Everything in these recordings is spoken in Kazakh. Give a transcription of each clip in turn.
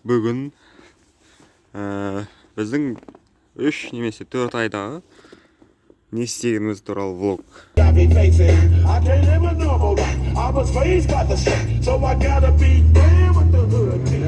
Бүгін біздің 3 немесе 4 айдағы не істегеніміз туралы влог. I can't live a normal life. I was raised by the street, so I gotta be down with the hood team.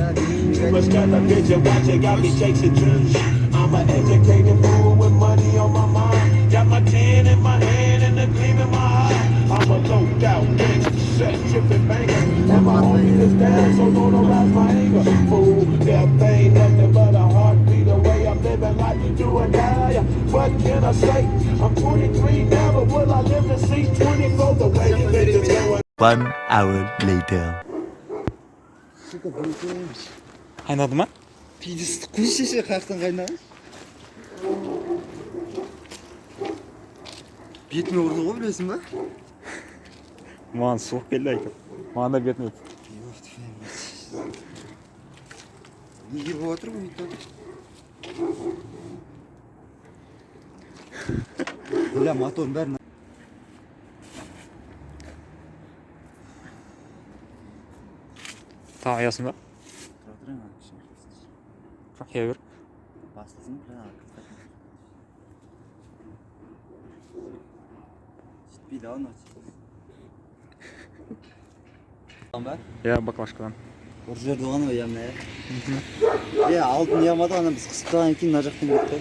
Too much television watching got me chasing dreams. I'm an educated fool with money on my mind. Got my tin in my hand and a gleam in my eye. I'm a low out bitch, set tripping banger. And my homie is down, so don't arouse my anger. Fool, death ain't nothing but a heartbeat away. I'm living like you do and die. What can I say? I'm 23 now, but will I live to see 24? The way you bitches going. 1 hour later. Қайнады ма? Пиздец, құйшеше қаяқтан қайнаған? Бетіме ұрды ғой, білесің ба? Маған суық келді айтып. Маған да бетім өтті. Неге болып отыр бұл үйді? Бля, моторын бәрін. Тағы аясын ба? Тұра тұрың аңқышын. Жоқ, ия бер. Бастысын, бля, жетпейді ау нөт. Ия, баклашкадан. Бір жерді оған ой, ямна, я? Алдын ямады, ана біз қысып тұрған кейін, на жақтан кетті.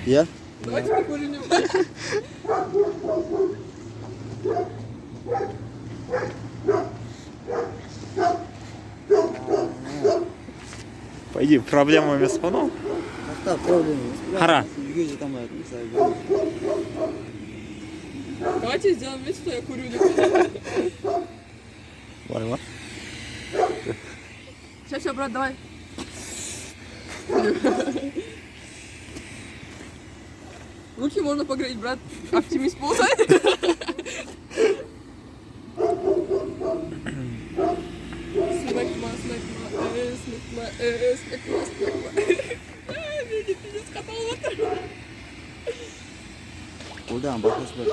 Я? Давайте покурим. По идее, проблема емес қой мынау. Қақта проблема емес. Қара. Үйге жете алмайтын, мысалы. Давайте сделаем вид, что я курю. Былай ма? Сейчас, брат, давай. Руки можно погреть, брат. Оптимист ползай. Смэкма. Одан бақылаш бар.